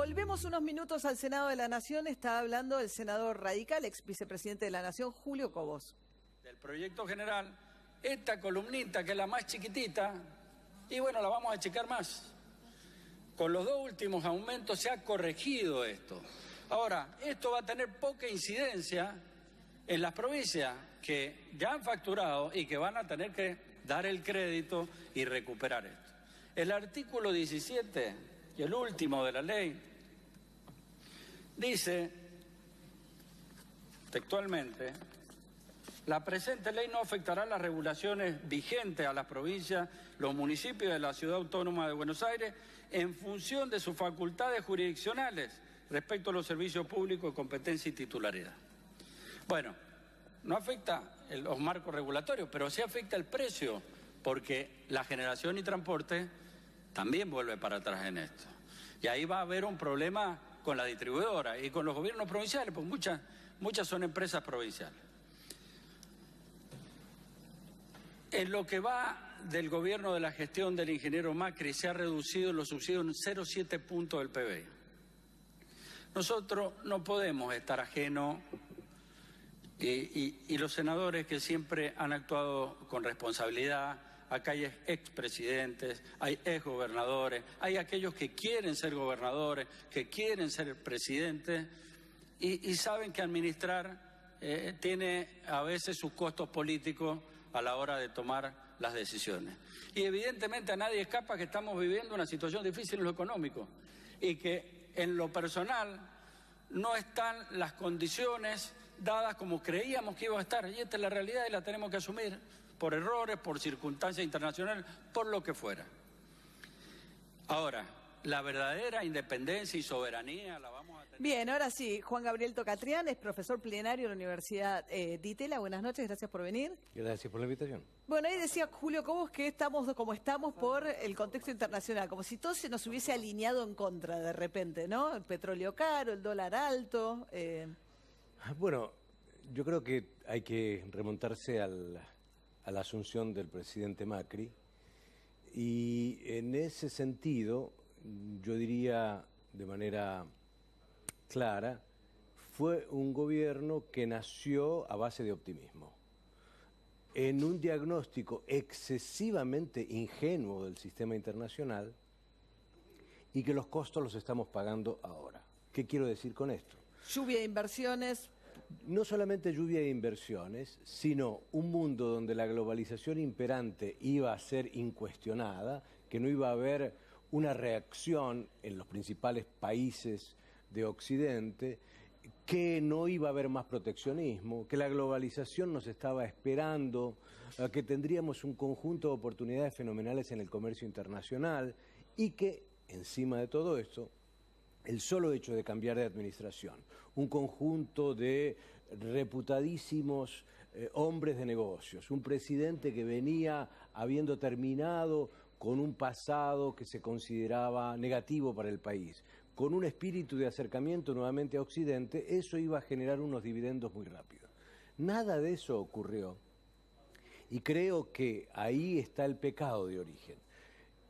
Volvemos unos minutos al Senado de la Nación. Está hablando el senador radical, ex vicepresidente de la Nación, Julio Cobos. Del proyecto general, esta columnita que es la más chiquitita, y bueno, la vamos a checar más. Con los dos últimos aumentos se ha corregido esto. Ahora, esto va a tener poca incidencia en las provincias que ya han facturado y que van a tener que dar el crédito y recuperar esto. El artículo 17, y el último de la ley, dice textualmente: la presente ley no afectará las regulaciones vigentes a las provincias, los municipios de la Ciudad Autónoma de Buenos Aires en función de sus facultades jurisdiccionales respecto a los servicios públicos de competencia y titularidad. Bueno, no afecta los marcos regulatorios, pero sí afecta el precio, porque la generación y transporte también vuelve para atrás en esto. Y ahí va a haber un problema con la distribuidora y con los gobiernos provinciales, porque muchas son empresas provinciales. En lo que va del gobierno de la gestión del ingeniero Macri, se ha reducido los subsidios en 0,7 puntos del PBI. Nosotros no podemos estar ajenos, y los senadores que siempre han actuado con responsabilidad. Acá hay expresidentes, hay exgobernadores, hay aquellos que quieren ser gobernadores, que quieren ser presidentes y saben que administrar tiene a veces sus costos políticos a la hora de tomar las decisiones. Y evidentemente a nadie escapa que estamos viviendo una situación difícil en lo económico y que en lo personal no están las condiciones dadas como creíamos que iba a estar. Y esta es la realidad y la tenemos que asumir, por errores, por circunstancias internacionales, por lo que fuera. Ahora, la verdadera independencia y soberanía la vamos a tener. Bien, ahora sí, Juan Gabriel Tocatrián es profesor plenario de la Universidad de Itela. Buenas noches, gracias por venir. Gracias por la invitación. Bueno, ahí decía Julio Cobos que estamos como estamos por el contexto internacional, como si todo se nos hubiese alineado en contra de repente, ¿no? El petróleo caro, el dólar alto. Bueno, yo creo que hay que remontarse a la asunción del presidente Macri, y en ese sentido yo diría de manera clara, fue un gobierno que nació a base de optimismo, en un diagnóstico excesivamente ingenuo del sistema internacional, y que los costos los estamos pagando ahora. ¿Qué quiero decir con esto? Lluvia de inversiones. No solamente lluvia de inversiones, sino un mundo donde la globalización imperante iba a ser incuestionada, que no iba a haber una reacción en los principales países de Occidente, que no iba a haber más proteccionismo, que la globalización nos estaba esperando, que tendríamos un conjunto de oportunidades fenomenales en el comercio internacional, y que, encima de todo esto, el solo hecho de cambiar de administración, un conjunto de reputadísimos hombres de negocios, un presidente que venía habiendo terminado con un pasado que se consideraba negativo para el país, con un espíritu de acercamiento nuevamente a Occidente, eso iba a generar unos dividendos muy rápidos. Nada de eso ocurrió, y creo que ahí está el pecado de origen.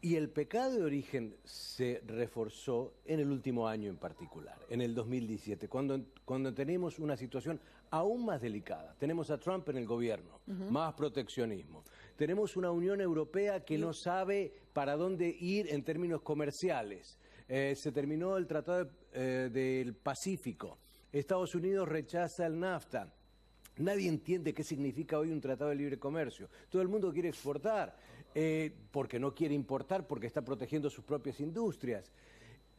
Y el pecado de origen se reforzó en el último año en particular, en el 2017, cuando tenemos una situación aún más delicada. Tenemos a Trump en el gobierno, más proteccionismo. Tenemos una Unión Europea que no sabe para dónde ir en términos comerciales. Se terminó el Tratado del Pacífico. Estados Unidos rechaza el NAFTA. Nadie entiende qué significa hoy un tratado de libre comercio. Todo el mundo quiere exportar, porque no quiere importar, porque está protegiendo sus propias industrias.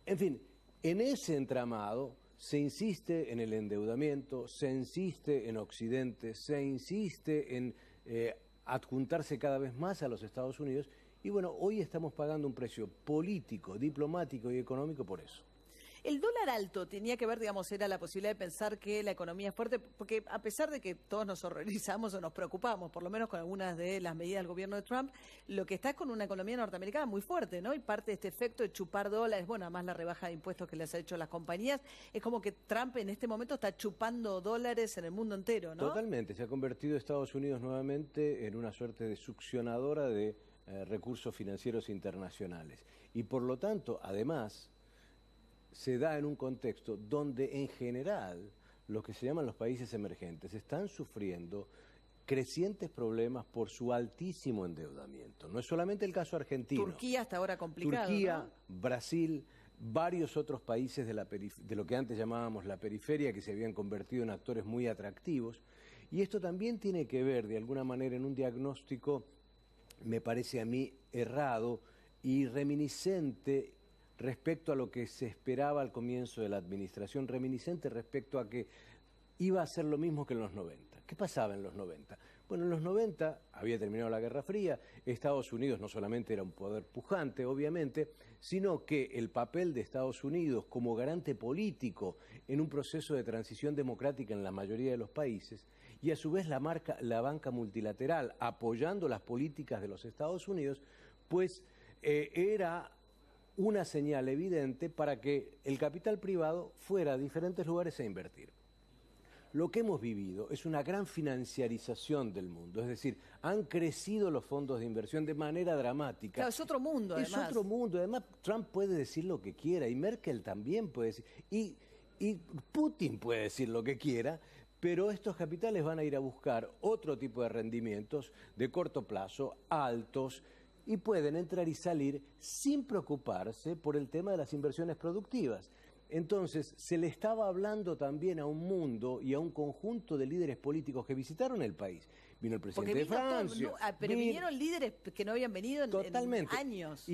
En fin, en ese entramado se insiste en el endeudamiento, se insiste en Occidente, se insiste en adjuntarse cada vez más a los Estados Unidos, y bueno, hoy estamos pagando un precio político, diplomático y económico por eso. El dólar alto tenía que ver, digamos, era la posibilidad de pensar que la economía es fuerte, porque a pesar de que todos nos horrorizamos o nos preocupamos, por lo menos con algunas de las medidas del gobierno de Trump, lo que está es con una economía norteamericana muy fuerte, ¿no? Y parte de este efecto de chupar dólares, bueno, además la rebaja de impuestos que les ha hecho las compañías, es como que Trump en este momento está chupando dólares en el mundo entero, ¿no? Totalmente, se ha convertido Estados Unidos nuevamente en una suerte de succionadora de recursos financieros internacionales. Y por lo tanto, además, se da en un contexto donde en general los que se llaman los países emergentes están sufriendo crecientes problemas por su altísimo endeudamiento. No es solamente el caso argentino. Turquía hasta ahora complicado, Turquía, ¿no? Brasil, varios otros países de lo que antes llamábamos la periferia, que se habían convertido en actores muy atractivos. Y esto también tiene que ver, de alguna manera, en un diagnóstico, me parece a mí, errado y reminiscente respecto a lo que se esperaba al comienzo de la administración, reminiscente respecto a que iba a ser lo mismo que en los 90. ¿Qué pasaba en los 90? Bueno, en los 90 había terminado la Guerra Fría, Estados Unidos no solamente era un poder pujante, obviamente, sino que el papel de Estados Unidos como garante político en un proceso de transición democrática en la mayoría de los países, y a su vez la banca multilateral apoyando las políticas de los Estados Unidos, pues era una señal evidente para que el capital privado fuera a diferentes lugares a invertir. Lo que hemos vivido es una gran financiarización del mundo, es decir, han crecido los fondos de inversión de manera dramática. Claro, es otro mundo, además. Es otro mundo, además Trump puede decir lo que quiera y Merkel también puede decir, y Putin puede decir lo que quiera, pero estos capitales van a ir a buscar otro tipo de rendimientos de corto plazo, altos, y pueden entrar y salir sin preocuparse por el tema de las inversiones productivas. Entonces, se le estaba hablando también a un mundo y a un conjunto de líderes políticos que visitaron el país. Vino el presidente de Francia. Pero vinieron líderes que no habían venido en años.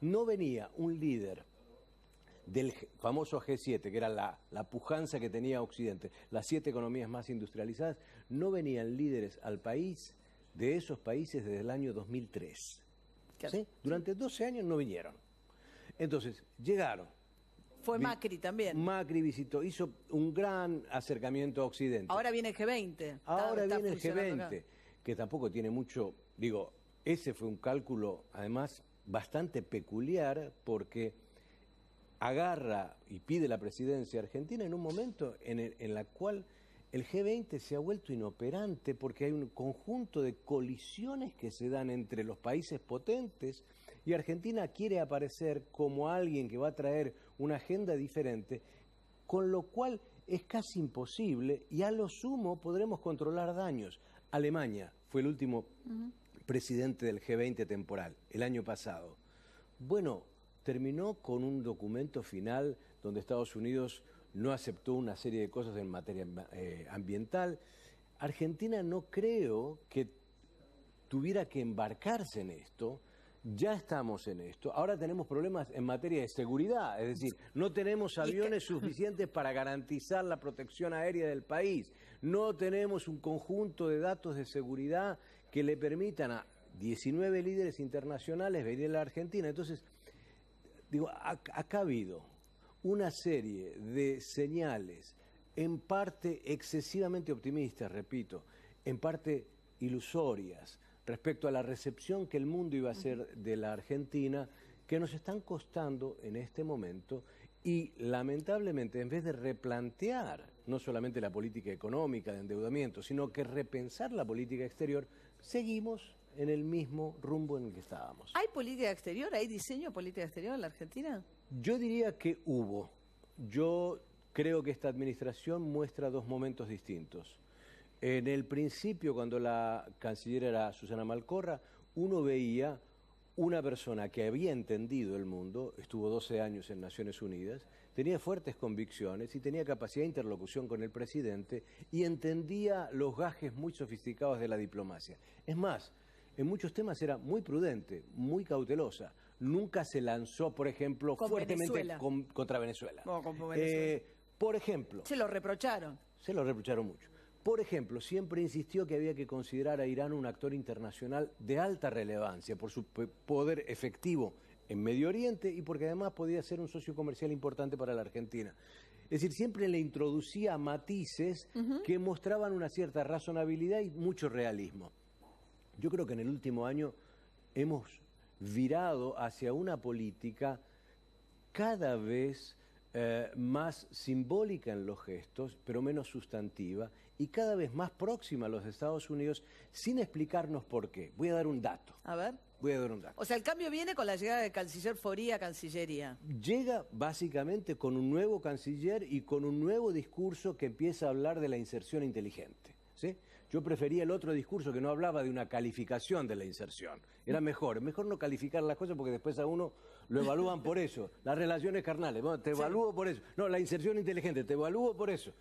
No venía un líder del famoso G7, que era la pujanza que tenía Occidente, las 7 economías más industrializadas, no venían líderes al país de esos países desde el año 2003. Claro. ¿Sí? Durante 12 años no vinieron. Entonces, llegaron. Fue Macri también. Macri visitó, hizo un gran acercamiento a Occidente. Ahora viene el G20. Ahora viene el G20, que tampoco tiene mucho, digo, ese fue un cálculo además bastante peculiar porque agarra y pide la presidencia argentina en un momento en la cual el G20 se ha vuelto inoperante porque hay un conjunto de colisiones que se dan entre los países potentes y Argentina quiere aparecer como alguien que va a traer una agenda diferente, con lo cual es casi imposible y a lo sumo podremos controlar daños. Alemania fue el último presidente del G20 temporal, el año pasado. Bueno, terminó con un documento final donde Estados Unidos no aceptó una serie de cosas en materia ambiental. Argentina no creo que tuviera que embarcarse en esto. Ya estamos en esto. Ahora tenemos problemas en materia de seguridad, es decir, no tenemos aviones suficientes para garantizar la protección aérea del país. No tenemos un conjunto de datos de seguridad que le permitan a 19 líderes internacionales venir a la Argentina. Entonces, digo, acá ha habido una serie de señales, en parte excesivamente optimistas, repito, en parte ilusorias, respecto a la recepción que el mundo iba a hacer de la Argentina, que nos están costando en este momento y lamentablemente en vez de replantear no solamente la política económica de endeudamiento, sino que repensar la política exterior, seguimos en el mismo rumbo en el que estábamos. ¿Hay política exterior? ¿Hay diseño de política exterior en la Argentina? Yo diría que hubo. Yo creo que esta administración muestra dos momentos distintos. En el principio, cuando la canciller era Susana Malcorra, uno veía una persona que había entendido el mundo, estuvo 12 años en Naciones Unidas, tenía fuertes convicciones y tenía capacidad de interlocución con el presidente y entendía los gajes muy sofisticados de la diplomacia. Es más, en muchos temas era muy prudente, muy cautelosa. Nunca se lanzó, por ejemplo, fuertemente contra Venezuela. No, con Venezuela. Por ejemplo. Se lo reprocharon. Se lo reprocharon mucho. Por ejemplo, siempre insistió que había que considerar a Irán un actor internacional de alta relevancia por su poder efectivo en Medio Oriente y porque además podía ser un socio comercial importante para la Argentina. Es decir, siempre le introducía matices que mostraban una cierta razonabilidad y mucho realismo. Yo creo que en el último año hemos virado hacia una política cada vez más simbólica en los gestos, pero menos sustantiva, y cada vez más próxima a los Estados Unidos, sin explicarnos por qué. Voy a dar un dato. A ver. Voy a dar un dato. O sea, el cambio viene con la llegada del canciller Faure a Cancillería. Llega básicamente con un nuevo canciller y con un nuevo discurso que empieza a hablar de la inserción inteligente, ¿sí? Yo prefería el otro discurso que no hablaba de una calificación de la inserción. Era mejor no calificar las cosas porque después a uno lo evalúan por eso. Las relaciones carnales, bueno, te evalúo por eso. No, la inserción inteligente, te evalúo por eso.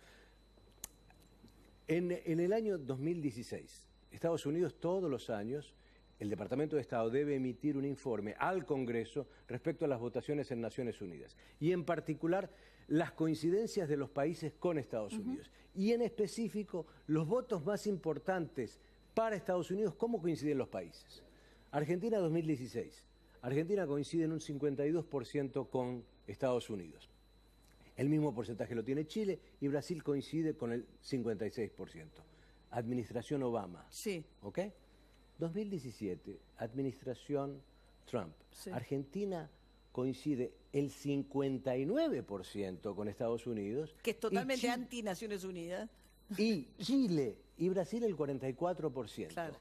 En el año 2016, Estados Unidos todos los años, el Departamento de Estado debe emitir un informe al Congreso respecto a las votaciones en Naciones Unidas. Y en particular, las coincidencias de los países con Estados Unidos. Y en específico, los votos más importantes para Estados Unidos, ¿cómo coinciden los países? Argentina 2016. Argentina coincide en un 52% con Estados Unidos. El mismo porcentaje lo tiene Chile y Brasil coincide con el 56%. Administración Obama. Sí. ¿Ok? 2017, administración Trump. Sí. Argentina coincide el 59% con Estados Unidos. Que es totalmente anti-Naciones Unidas. Y Chile y Brasil el 44%. Claro.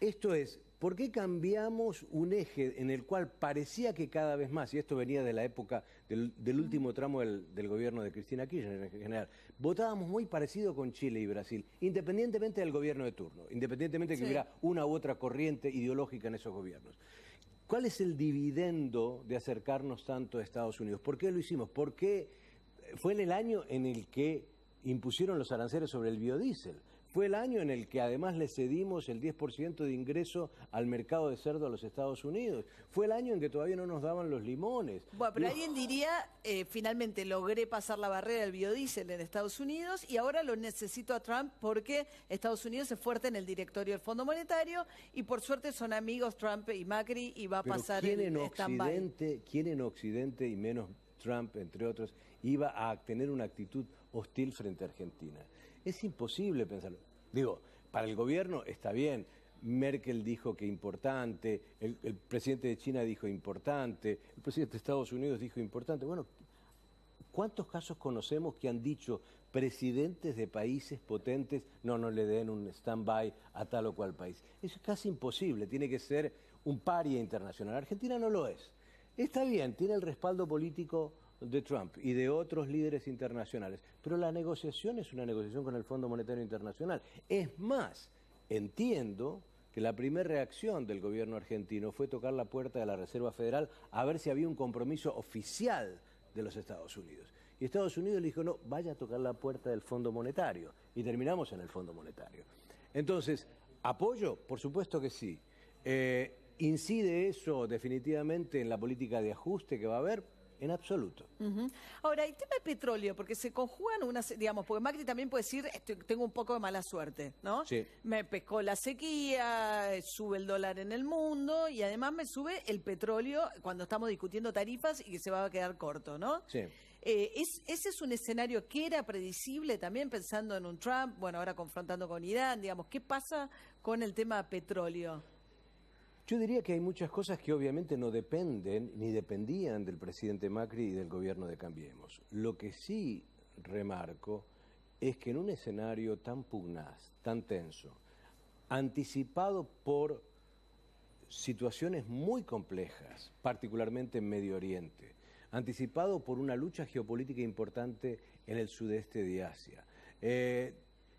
Esto es, ¿por qué cambiamos un eje en el cual parecía que cada vez más, y esto venía de la época del último tramo del gobierno de Cristina Kirchner en general, votábamos muy parecido con Chile y Brasil, independientemente del gobierno de turno, independientemente de que hubiera una u otra corriente ideológica en esos gobiernos? ¿Cuál es el dividendo de acercarnos tanto a Estados Unidos? ¿Por qué lo hicimos? ¿Por qué fue en el año en el que impusieron los aranceles sobre el biodiesel? Fue el año en el que además le cedimos el 10% de ingreso al mercado de cerdo a los Estados Unidos. Fue el año en que todavía no nos daban los limones. Bueno, pero alguien diría, finalmente logré pasar la barrera del biodiesel en Estados Unidos y ahora lo necesito a Trump porque Estados Unidos es fuerte en el directorio del Fondo Monetario y por suerte son amigos Trump y Macri y va a pasar el stand-by. ¿Quién en Occidente, y menos Trump, entre otros, iba a tener una actitud hostil frente a Argentina? Es imposible pensarlo. Digo, para el gobierno está bien. Merkel dijo que importante, el presidente de China dijo importante, el presidente de Estados Unidos dijo importante. Bueno, ¿cuántos casos conocemos que han dicho presidentes de países potentes no le den un stand-by a tal o cual país? Eso es casi imposible, tiene que ser un paria internacional. Argentina no lo es. Está bien, tiene el respaldo político de Trump y de otros líderes internacionales, pero la negociación es una negociación con el Fondo Monetario Internacional. Es más, entiendo que la primera reacción del gobierno argentino fue tocar la puerta de la Reserva Federal a ver si había un compromiso oficial de los Estados Unidos. Y Estados Unidos le dijo, no, vaya a tocar la puerta del Fondo Monetario. Y terminamos en el Fondo Monetario. Entonces, ¿apoyo? Por supuesto que sí. ¿Incide eso definitivamente en la política de ajuste que va a haber? En absoluto. Ahora, el tema del petróleo, porque se conjugan digamos, porque Macri también puede decir, tengo un poco de mala suerte, ¿no? Sí. Me pescó la sequía, sube el dólar en el mundo y además me sube el petróleo cuando estamos discutiendo tarifas y que se va a quedar corto, ¿no? Sí. Ese es un escenario que era predecible también pensando en un Trump, bueno, ahora confrontando con Irán, digamos, ¿qué pasa con el tema petróleo? Yo diría que hay muchas cosas que obviamente no dependen ni dependían del presidente Macri y del gobierno de Cambiemos. Lo que sí remarco es que en un escenario tan pugnaz, tan tenso, anticipado por situaciones muy complejas, particularmente en Medio Oriente, anticipado por una lucha geopolítica importante en el sudeste de Asia,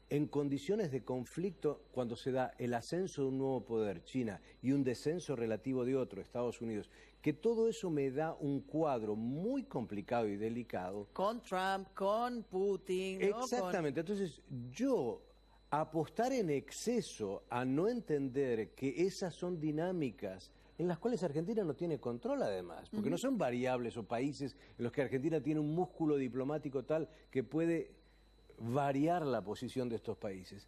en condiciones de conflicto, cuando se da el ascenso de un nuevo poder, China, y un descenso relativo de otro, Estados Unidos, que todo eso me da un cuadro muy complicado y delicado. Con Trump, con Putin, ¿no? Exactamente. Entonces, yo apostar en exceso a no entender que esas son dinámicas en las cuales Argentina no tiene control además, porque no son variables o países en los que Argentina tiene un músculo diplomático tal que puede variar la posición de estos países.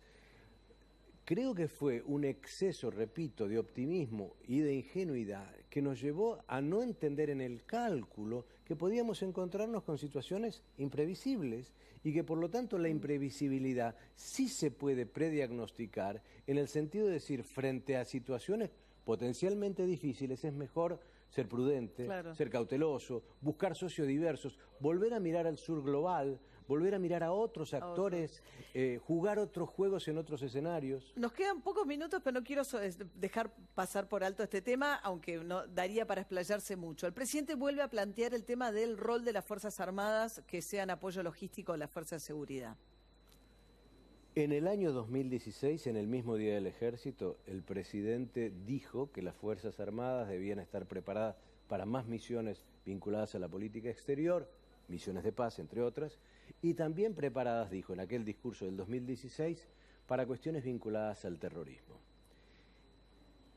Creo que fue un exceso, repito, de optimismo y de ingenuidad que nos llevó a no entender en el cálculo que podíamos encontrarnos con situaciones imprevisibles y que por lo tanto la imprevisibilidad sí se puede prediagnosticar en el sentido de decir, frente a situaciones potencialmente difíciles es mejor ser prudente, Claro. ser cauteloso, buscar socios diversos, volver a mirar al sur global, volver a mirar a otros actores, jugar otros juegos en otros escenarios. Nos quedan pocos minutos, pero no quiero dejar pasar por alto este tema, aunque no daría para explayarse mucho. El presidente vuelve a plantear el tema del rol de las Fuerzas Armadas que sean apoyo logístico a las fuerzas de seguridad. En el año 2016, en el mismo Día del Ejército, el presidente dijo que las Fuerzas Armadas debían estar preparadas para más misiones vinculadas a la política exterior, misiones de paz, entre otras, y también preparadas, dijo en aquel discurso del 2016, para cuestiones vinculadas al terrorismo.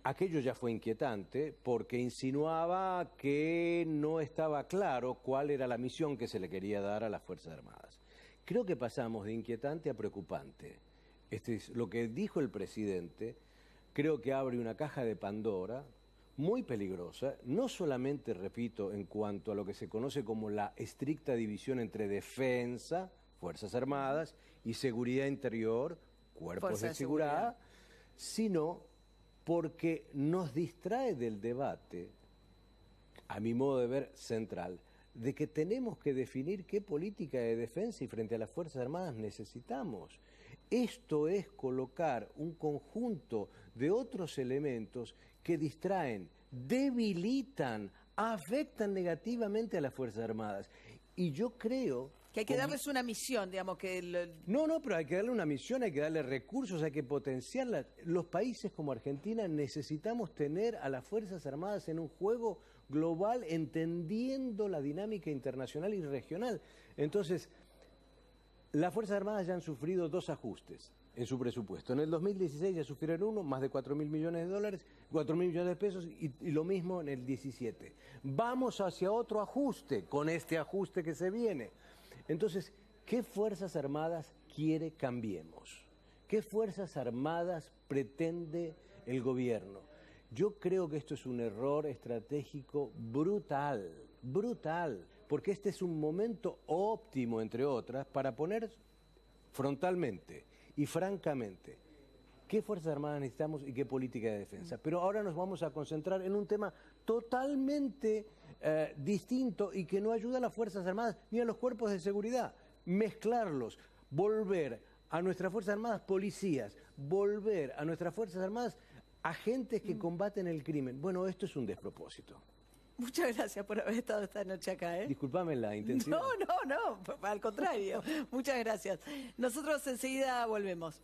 Aquello ya fue inquietante porque insinuaba que no estaba claro cuál era la misión que se le quería dar a las Fuerzas Armadas. Creo que pasamos de inquietante a preocupante. Lo que dijo el presidente, creo que abre una caja de Pandora muy peligrosa, no solamente, repito, en cuanto a lo que se conoce como la estricta división entre defensa, Fuerzas Armadas, y seguridad interior, cuerpos de seguridad, sino porque nos distrae del debate, a mi modo de ver, central, de que tenemos que definir qué política de defensa y frente a las Fuerzas Armadas necesitamos. Esto es colocar un conjunto de otros elementos que distraen, debilitan, afectan negativamente a las Fuerzas Armadas. Y yo creo... Que hay que darles una misión, digamos, que... No, pero hay que darle una misión, hay que darle recursos, hay que potenciarla. Los países como Argentina necesitamos tener a las Fuerzas Armadas en un juego global, entendiendo la dinámica internacional y regional. Entonces, las Fuerzas Armadas ya han sufrido 2 ajustes en su presupuesto. En el 2016 ya sufrieron uno, más de 4.000 millones de dólares, 4.000 millones de pesos, y lo mismo en el 17. Vamos hacia otro ajuste, con este ajuste que se viene. Entonces, ¿qué Fuerzas Armadas quiere Cambiemos? ¿Qué Fuerzas Armadas pretende el gobierno? Yo creo que esto es un error estratégico brutal, porque este es un momento óptimo, entre otras, para poner frontalmente y francamente qué Fuerzas Armadas necesitamos y qué política de defensa. Pero ahora nos vamos a concentrar en un tema totalmente distinto y que no ayuda a las Fuerzas Armadas ni a los cuerpos de seguridad. Mezclarlos, volver a nuestras Fuerzas Armadas policías, volver a nuestras Fuerzas Armadas agentes que combaten el crimen. Bueno, esto es un despropósito. Muchas gracias por haber estado esta noche acá, ¿eh? Disculpame la intensidad. No, al contrario. Muchas gracias. Nosotros enseguida volvemos.